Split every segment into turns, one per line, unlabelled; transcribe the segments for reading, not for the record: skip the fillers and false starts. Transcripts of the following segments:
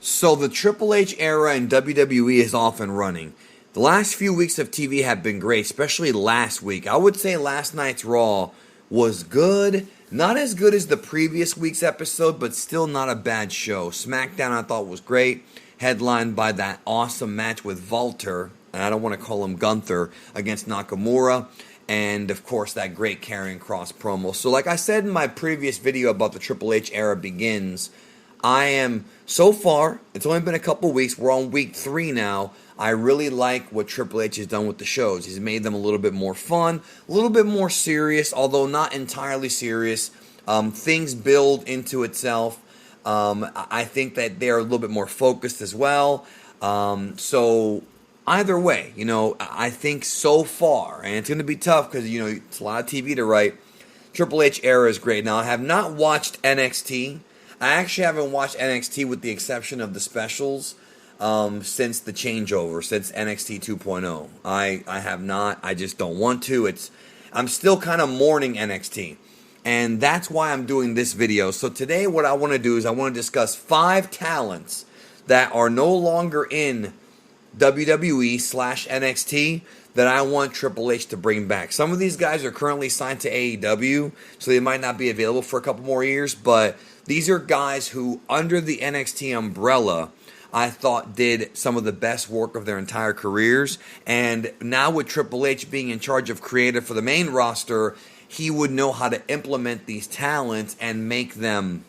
So the Triple H era in WWE is off and running. The last few weeks of TV have been great, especially last week. I would say last night's Raw was good. Not as good as the previous week's episode, but still not a bad show. SmackDown I thought was great, headlined by that awesome match with Walter, and I don't want to call him Gunther, against Nakamura. And, of course, that great Karrion Kross promo. So like I said in my previous video about the Triple H era begins, I am, so far, it's only been a couple weeks, we're on week 3 now, I really like what Triple H has done with the shows. He's made them a little bit more fun, a little bit more serious, although not entirely serious. Things build into itself. I think that they're a little bit more focused as well. So either way, I think so far, and it's going to be tough because, it's a lot of TV to write. Triple H era is great. Now, I have not watched NXT. I actually haven't watched NXT with the exception of the specials since the changeover, since NXT 2.0. I have not. I just don't want to. I'm still kind of mourning NXT. And that's why I'm doing this video. So today what I want to do is I want to discuss 5 talents that are no longer in WWE/NXT that I want Triple H to bring back. Some of these guys are currently signed to AEW, so they might not be available for a couple more years, but these are guys who, under the NXT umbrella, I thought did some of the best work of their entire careers. And now with Triple H being in charge of creative for the main roster, he would know how to implement these talents and make them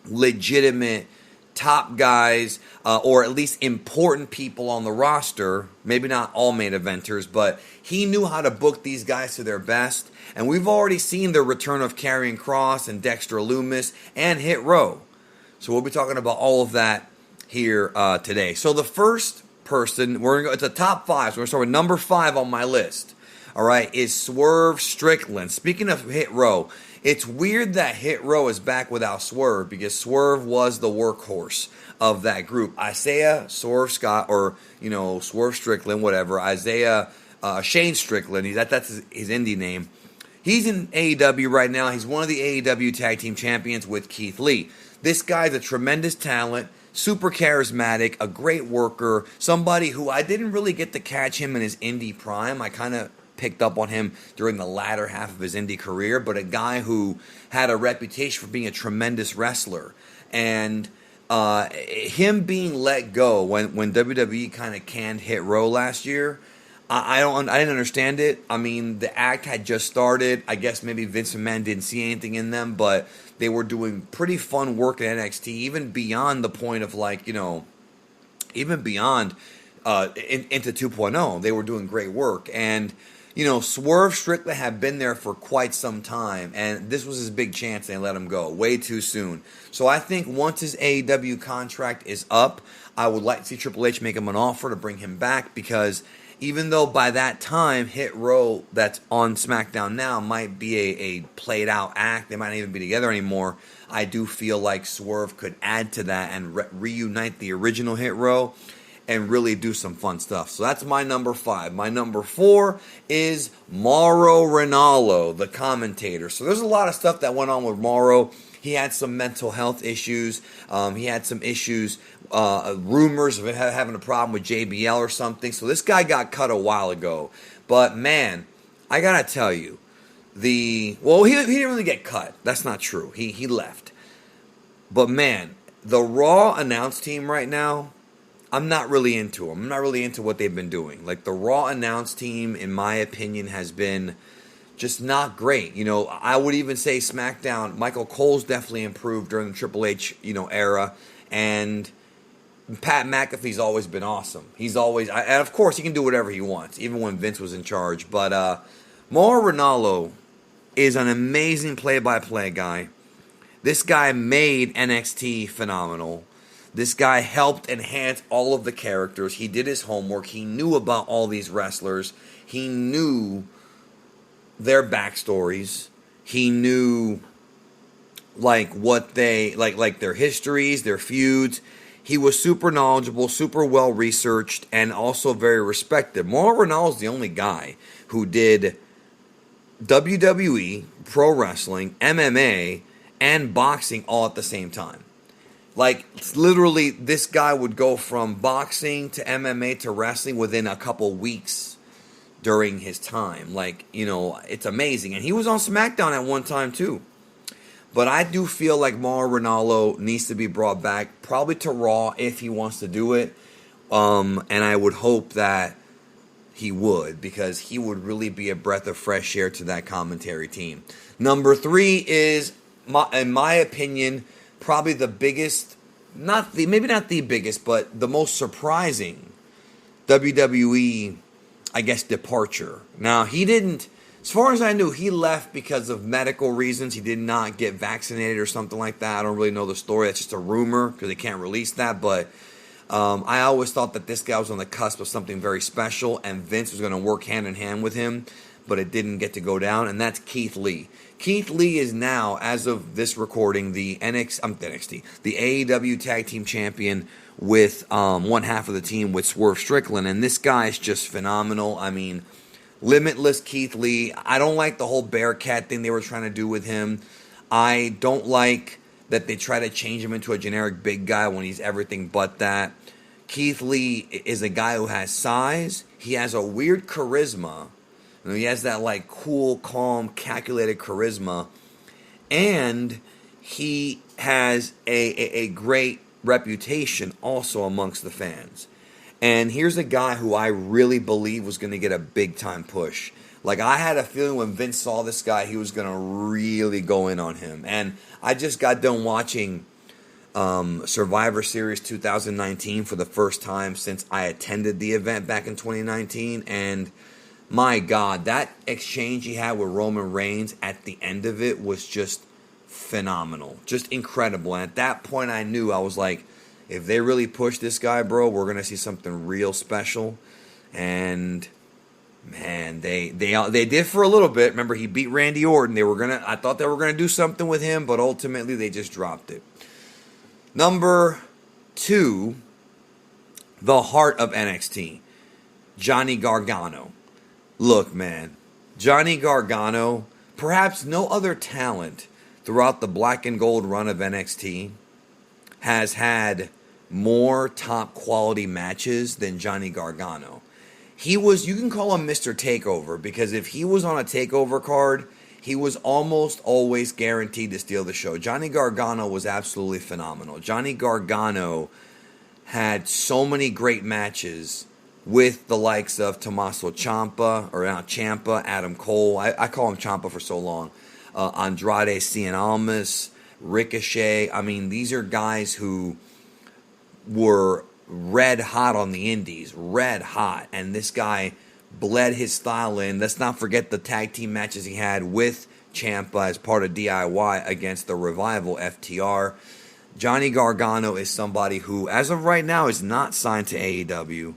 legitimate top guys, or at least important people on the roster. Maybe not all main eventers, but he knew how to book these guys to their best. And we've already seen the return of Karrion Kross and Dexter Lumis and Hit Row. So we'll be talking about all of that here today. So the first person, it's a top 5, so we're going to start with number 5 on my list. All right, is Swerve Strickland. Speaking of Hit Row, it's weird that Hit Row is back without Swerve because Swerve was the workhorse of that group. Isaiah, Swerve Scott, or, Swerve Strickland, whatever. Isaiah, Shane Strickland, that's his indie name. He's in AEW right now. He's one of the AEW Tag Team Champions with Keith Lee. This guy's a tremendous talent, super charismatic, a great worker, somebody who I didn't really get to catch him in his indie prime. I kind of picked up on him during the latter half of his indie career, but a guy who had a reputation for being a tremendous wrestler. And him being let go when WWE kind of canned Hit Row last year, I didn't understand it. I mean, the act had just started. I guess maybe Vince McMahon didn't see anything in them, but they were doing pretty fun work at NXT, even beyond the point of even beyond into 2.0. They were doing great work. And Swerve Strickland had been there for quite some time, and this was his big chance, and they let him go way too soon. So I think once his AEW contract is up, I would like to see Triple H make him an offer to bring him back, because even though by that time Hit Row that's on SmackDown now might be a played-out act, they might not even be together anymore, I do feel like Swerve could add to that and reunite the original Hit Row and really do some fun stuff. So that's my number 5. My number 4 is Mauro Ranallo, the commentator. So there's a lot of stuff that went on with Mauro. He had some mental health issues. He had some issues, rumors of having a problem with JBL or something. So this guy got cut a while ago. But man, I gotta tell you, he didn't really get cut. That's not true. He left. But man, the Raw announce team right now, I'm not really into them. I'm not really into what they've been doing. Like, the Raw announce team, in my opinion, has been just not great. I would even say SmackDown, Michael Cole's definitely improved during the Triple H, era. And Pat McAfee's always been awesome. He's always, and of course, he can do whatever he wants, even when Vince was in charge. But Mauro Ranallo is an amazing play-by-play guy. This guy made NXT phenomenal. This guy helped enhance all of the characters. He did his homework. He knew about all these wrestlers. He knew their backstories. He knew what they like their histories, their feuds. He was super knowledgeable, super well researched, and also very respected. Mauro Ranallo is the only guy who did WWE, pro wrestling, MMA, and boxing all at the same time. Like, literally, this guy would go from boxing to MMA to wrestling within a couple weeks during his time. Like, it's amazing. And he was on SmackDown at one time, too. But I do feel like Mauro Ranallo needs to be brought back, probably to Raw if he wants to do it. And I would hope that he would, because he would really be a breath of fresh air to that commentary team. Number 3 is, in my opinion, probably the biggest, maybe not the biggest, but the most surprising WWE, I guess, departure. Now, he didn't, as far as I knew, he left because of medical reasons. He did not get vaccinated or something like that. I don't really know the story. That's just a rumor because they can't release that. But I always thought that this guy was on the cusp of something very special, and Vince was going to work hand in hand with him, but it didn't get to go down, and that's Keith Lee. Keith Lee is now, as of this recording, the NXT, the AEW Tag Team Champion with one half of the team with Swerve Strickland, and this guy is just phenomenal. I mean, limitless Keith Lee. I don't like the whole Bearcat thing they were trying to do with him. I don't like that they try to change him into a generic big guy when he's everything but that. Keith Lee is a guy who has size. He has a weird charisma. He has that like cool, calm, calculated charisma. And he has a great reputation also amongst the fans. And here's a guy who I really believe was going to get a big-time push. Like, I had a feeling when Vince saw this guy, he was going to really go in on him. And I just got done watching Survivor Series 2019 for the first time since I attended the event back in 2019. And my God, that exchange he had with Roman Reigns at the end of it was just phenomenal. Just incredible. And at that point, I knew, I was like, if they really push this guy, bro, we're going to see something real special. And man, they did for a little bit. Remember, he beat Randy Orton. I thought they were gonna do something with him, but ultimately they just dropped it. Number 2, the heart of NXT, Johnny Gargano. Look, man, Johnny Gargano, perhaps no other talent throughout the black and gold run of NXT has had more top quality matches than Johnny Gargano. You can call him Mr. Takeover, because if he was on a Takeover card, he was almost always guaranteed to steal the show. Johnny Gargano was absolutely phenomenal. Johnny Gargano had so many great matches with the likes of Tommaso Ciampa, or now Ciampa, Adam Cole. I call him Ciampa for so long. Andrade Cien Almas, Ricochet. I mean, these are guys who were red hot on the indies, red hot, and this guy bled his style in. Let's not forget the tag team matches he had with Ciampa as part of DIY against the Revival FTR. Johnny Gargano is somebody who, as of right now, is not signed to AEW.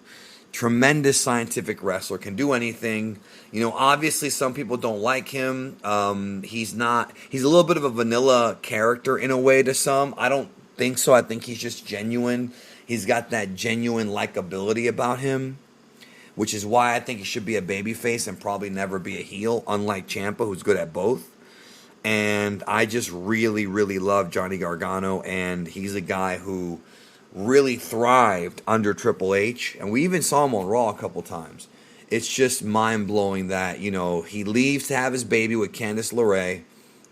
Tremendous scientific wrestler, can do anything. Obviously some people don't like him. He's a little bit of a vanilla character in a way to some. I don't think so. I think he's just genuine. He's got that genuine likability about him, which is why I think he should be a babyface and probably never be a heel, unlike Ciampa, who's good at both. And I just really, really love Johnny Gargano, and he's a guy who really thrived under Triple H, and we even saw him on Raw a couple times. It's just mind-blowing that, he leaves to have his baby with Candice LeRae.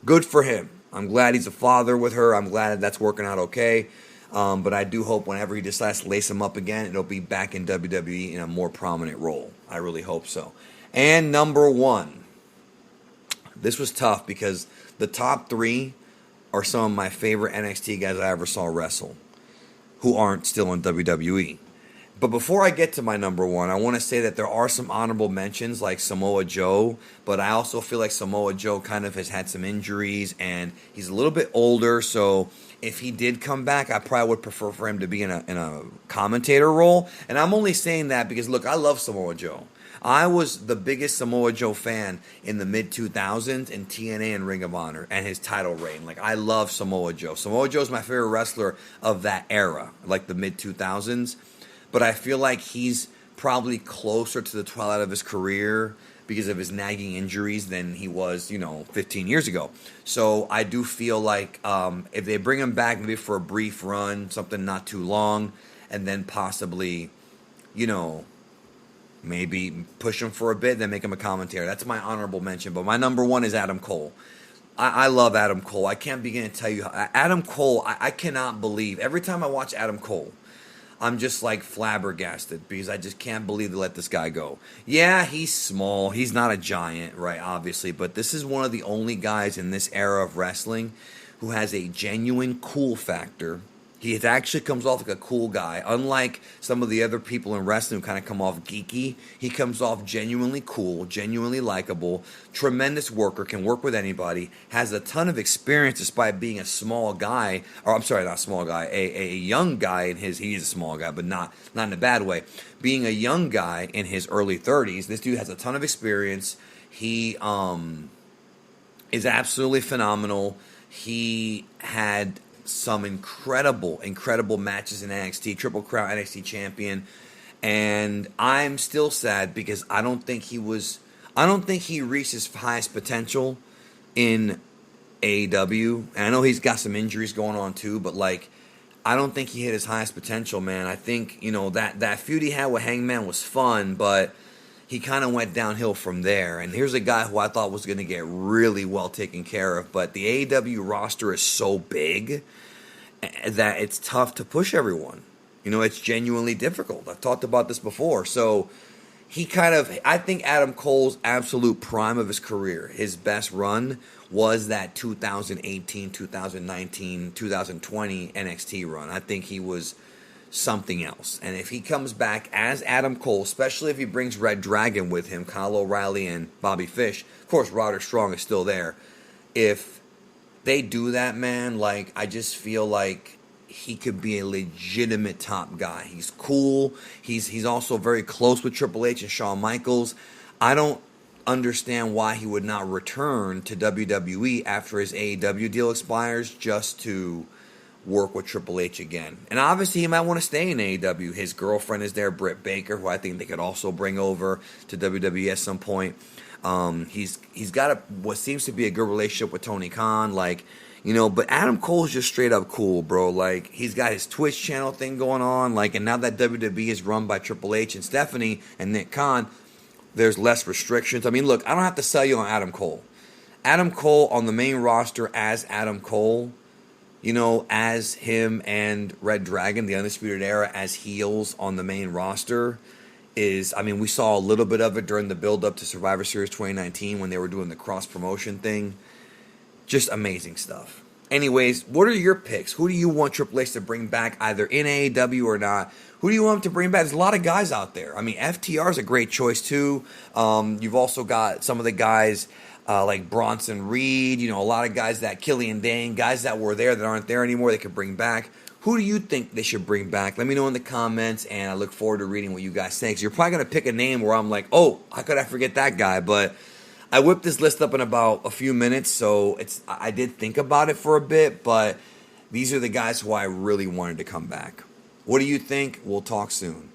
Good for him. I'm glad he's a father with her. I'm glad that's working out okay. But I do hope whenever he decides to lace him up again, it'll be back in WWE in a more prominent role. I really hope so. And number 1. This was tough because the top 3 are some of my favorite NXT guys I ever saw wrestle who aren't still in WWE. But before I get to my number 1, I want to say that there are some honorable mentions like Samoa Joe, but I also feel like Samoa Joe kind of has had some injuries and he's a little bit older, so if he did come back, I probably would prefer for him to be in a commentator role. And I'm only saying that because, look, I love Samoa Joe. I was the biggest Samoa Joe fan in the mid-2000s in TNA and Ring of Honor and his title reign. Like, I love Samoa Joe. Samoa Joe's my favorite wrestler of that era, like the mid-2000s. But I feel like he's probably closer to the twilight of his career because of his nagging injuries than he was, 15 years ago. So I do feel like if they bring him back maybe for a brief run, something not too long, and then possibly, maybe push him for a bit, then make him a commentator. That's my honorable mention. But my number one is Adam Cole. I love Adam Cole. I can't begin to tell you how. Adam Cole, I cannot believe. Every time I watch Adam Cole, I'm just like flabbergasted because I just can't believe they let this guy go. Yeah, he's small. He's not a giant, right, obviously. But this is one of the only guys in this era of wrestling who has a genuine cool factor. He actually comes off like a cool guy. Unlike some of the other people in wrestling who kind of come off geeky, he comes off genuinely cool, genuinely likable, tremendous worker, can work with anybody, has a ton of experience despite being a small guy, or I'm sorry, not small guy, a young guy in his, he is a small guy, but not in a bad way. Being a young guy in his early 30s, this dude has a ton of experience. He is absolutely phenomenal. He had some incredible matches in NXT, Triple Crown NXT champion, and I'm still sad because I don't think he reached his highest potential in AEW, and I know he's got some injuries going on too, but like, I don't think he hit his highest potential, man. I think, that feud he had with Hangman was fun, but he kind of went downhill from there. And here's a guy who I thought was going to get really well taken care of. But the AEW roster is so big that it's tough to push everyone. It's genuinely difficult. I've talked about this before. So I think Adam Cole's absolute prime of his career, his best run, was that 2018, 2019, 2020 NXT run. I think he was something else. And if he comes back as Adam Cole, especially if he brings Red Dragon with him, Kyle O'Reilly and Bobby Fish, of course Roderick Strong is still there. If they do that, man, like, I just feel like he could be a legitimate top guy. He's cool. He's also very close with Triple H and Shawn Michaels. I don't understand why he would not return to WWE after his AEW deal expires just to work with Triple H again. And obviously he might want to stay in AEW. His girlfriend is there, Brit Baker, who I think they could also bring over to WWE at some point. He's got what seems to be a good relationship with Tony Khan, but Adam Cole's just straight up cool, bro. Like, he's got his Twitch channel thing going on, and now that WWE is run by Triple H and Stephanie and Nick Khan, there's less restrictions. I mean, look, I don't have to sell you on Adam Cole. Adam Cole on the main roster as Adam Cole, as him and Red Dragon, the Undisputed Era, as heels on the main roster we saw a little bit of it during the build-up to Survivor Series 2019 when they were doing the cross-promotion thing. Just amazing stuff. Anyways, what are your picks? Who do you want Triple H to bring back, either in AEW or not? Who do you want him to bring back? There's a lot of guys out there. I mean, FTR is a great choice, too. You've also got some of the guys like Bronson Reed, a lot of guys that Killian Dane, guys that were there that aren't there anymore they could bring back. Who do you think they should bring back? Let me know in the comments, and I look forward to reading what you guys think. So you're probably going to pick a name where I'm like, oh, how could I forget that guy? But I whipped this list up in about a few minutes, so I did think about it for a bit, but these are the guys who I really wanted to come back. What do you think? We'll talk soon.